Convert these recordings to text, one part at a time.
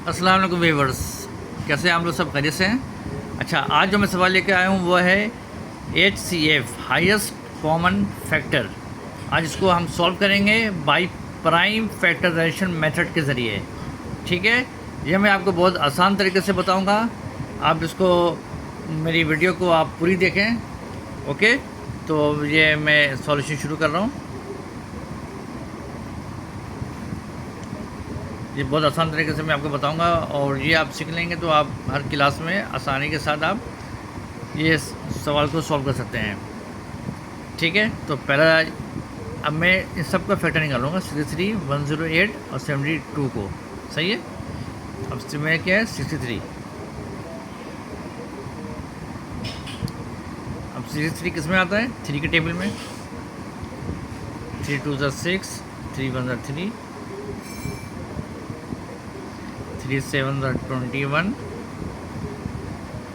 अस्सलाम वालेकुम व्यूअर्स, कैसे हैं आप लोग? सब खैरियत से हैं? अच्छा, आज जो मैं सवाल लेकर आया हूँ वो है HCF हाईएस्ट कॉमन फैक्टर। आज इसको हम सॉल्व करेंगे बाय प्राइम फैक्टराइजेशन मेथड के ज़रिए। ठीक है, ये मैं आपको बहुत आसान तरीके से बताऊँगा। आप इसको, मेरी वीडियो को आप पूरी देखें। ओके, तो ये मैं सॉल्यूशन शुरू कर रहा हूँ। ये बहुत आसान तरीके से मैं आपको बताऊंगा और ये आप सीख लेंगे तो आप हर क्लास में आसानी के साथ आप ये सवाल को सॉल्व कर सकते हैं। ठीक है, तो पहला अब मैं इन सब का फैक्टर निकालूंगा 63, 108 और 72 को। सही है, अब मैं क्या है 63। अब 63 किस में आता है? 3 के टेबल में। 3 2 6, 3 1 3, 3 7 21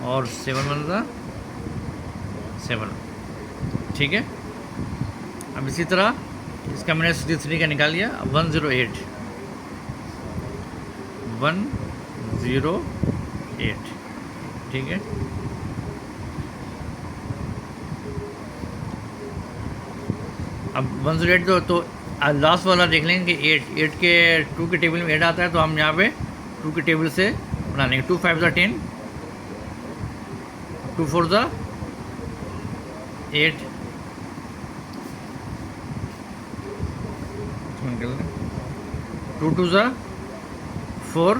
और 7 1 7। ठीक है, अब इसी तरह इसका मैंने 63 का निकाल लिया। अब 108 108। ठीक है, अब 108 तो लास्ट वाला देख लेंगे कि 8 के 2 के टेबल में 8 आता है, तो हम यहाँ पे 2 के टेबल से बना लेंगे। 2 5 10, 2 4 8, 2 2 4,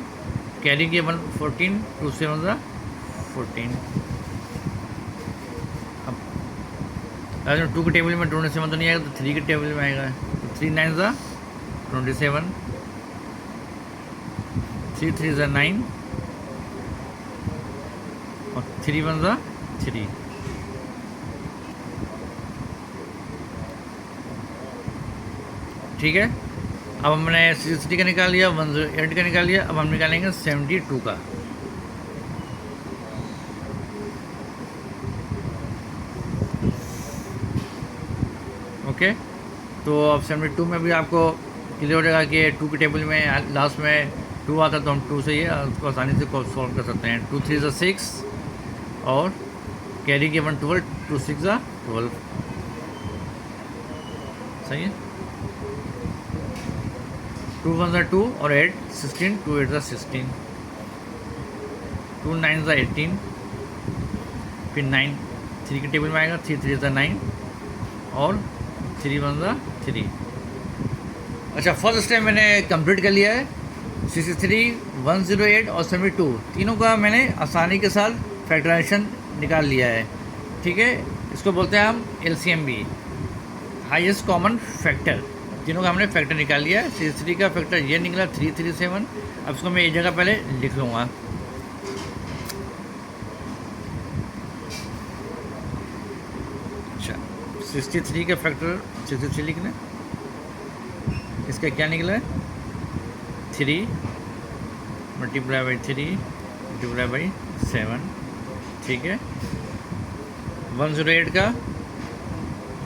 कैरी के 1 14, 2 7 14। अब 2 के टेबल में 27 तो नहीं आएगा, तो 3 के टेबल में आएगा। तो 3 9 27, 3 3 9 और 3 1 3। ठीक है, अब हमने 63 का निकाल लिया, 108 का निकाल लिया। अब हम निकालेंगे 72 का। ओके, तो अब 72 में भी आपको क्लियर हो जाएगा कि 2 के टेबल में लास्ट में 2 आता है, तो हम 2 से ही उसको आसानी से सॉल्व कर सकते हैं। 2 3 6 और कैरी के 1 12, 2 6 12। सही है, 2 1 2 और 8 16, 2 8 16, 2 9 18, फिर 9 3 के टेबल में आएगा। 3 3 9 और 3 1 3। अच्छा, फर्स्ट स्टेप मैंने कंप्लीट कर लिया है। 63, 108 और 72 तीनों का मैंने आसानी के साथ फैक्टराइजेशन निकाल लिया है। ठीक है, इसको बोलते हैं हम LCM भी, हाईएस्ट कॉमन फैक्टर। तीनों का हमने फैक्टर निकाल लिया है। 63 का फैक्टर ये निकला 337। अब इसको मैं एक जगह पहले लिख लूँगा। अच्छा, 63 का फैक्टर 63 लिखना, इसका क्या निकला है? 3 मल्टीप्लाई बाई 3 मल्टीप्लाई बाई 7। ठीक है, 108 का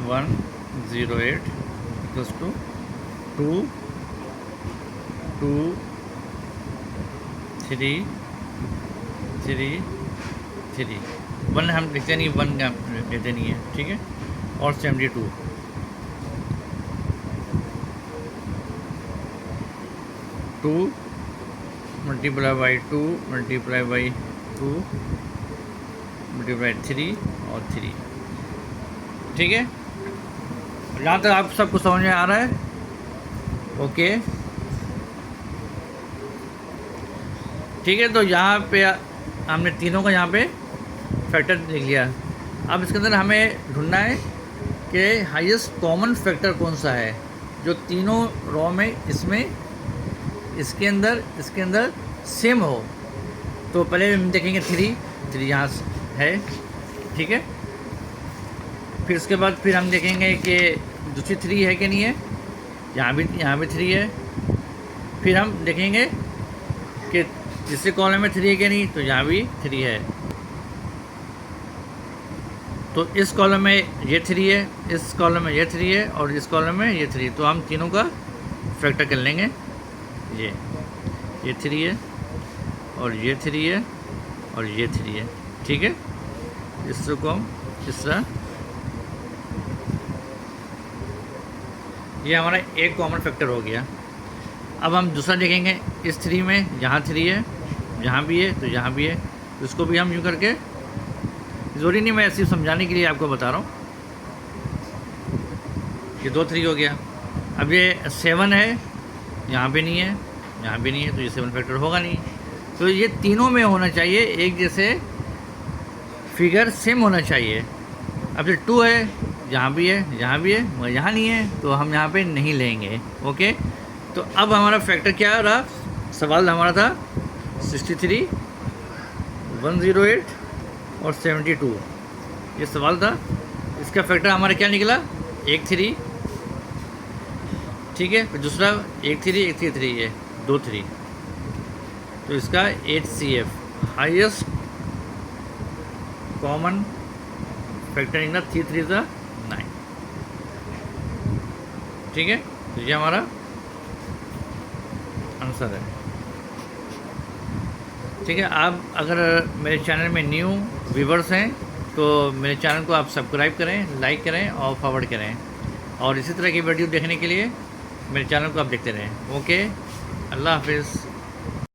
108 इक्वल्स टू 2 2 3 3 3। 1 हम लिखते नहीं, 1 का लेते नहीं है। ठीक है, और 72 2 multiply by 2 multiply by 2 multiply 3 और 3। ठीक है, यहाँ तक आप सबको समझ में आ रहा है? ओके, ठीक है, तो यहाँ पे हमने तीनों का यहाँ पे फैक्टर लिख लिया। अब इसके अंदर हमें ढूंढना है कि हाईएस्ट कॉमन फैक्टर कौन सा है जो तीनों रो में इसमें इसके अंदर सेम हो। तो पहले हम देखेंगे 3 यहाँ है। ठीक है, फिर उसके बाद फिर हम देखेंगे कि दूसरी 3 है कि नहीं है। यहाँ भी 3 है। फिर हम देखेंगे कि तीसरे कॉलम में 3 है कि नहीं, तो यहाँ भी 3 है। तो इस कॉलम में ये 3 है, इस कॉलम में ये 3 है और इस कॉलम में ये 3। तो हम तीनों का फैक्टर कर लेंगे। ये 3 है, और ये 3 है और ये 3 है। ठीक है, इसको हम इस तरह, ये हमारा एक कॉमन फैक्टर हो गया। अब हम दूसरा देखेंगे, इस 3 में यहाँ 3 है, यहाँ भी है तो यहाँ भी है, तो इसको भी हम यूँ करके, ज़रूरी नहीं, मैं ऐसे समझाने के लिए आपको बता रहा हूँ। ये 2 3 हो गया। अब ये 7 है, यहाँ पे नहीं है, यहाँ भी नहीं है, तो ये 7 फैक्टर होगा नहीं। तो ये तीनों में होना चाहिए, एक जैसे फिगर सेम होना चाहिए। अब ये 2 है, यहाँ भी है, यहाँ भी है, मगर यहाँ नहीं है, तो हम यहाँ पे नहीं लेंगे। ओके, तो अब हमारा फैक्टर क्या रहा? सवाल हमारा था 63, 108 और 72, ये सवाल था। इसका फैक्टर हमारा क्या निकला? 1 3। ठीक है, फिर दूसरा 1 3 1 3 3 है, 2 3, तो इसका HCF हाईएस्ट कॉमन फैक्टर निकला 3 3 9। ठीक है, तो ये हमारा आंसर है। ठीक है, आप अगर मेरे चैनल में न्यू व्यूवर्स हैं तो मेरे चैनल को आप सब्सक्राइब करें, लाइक करें और फॉरवर्ड करें, और इसी तरह की वीडियो देखने के लिए मेरे चैनल को आप देखते रहें। ओके, अल्लाह हाफिज़।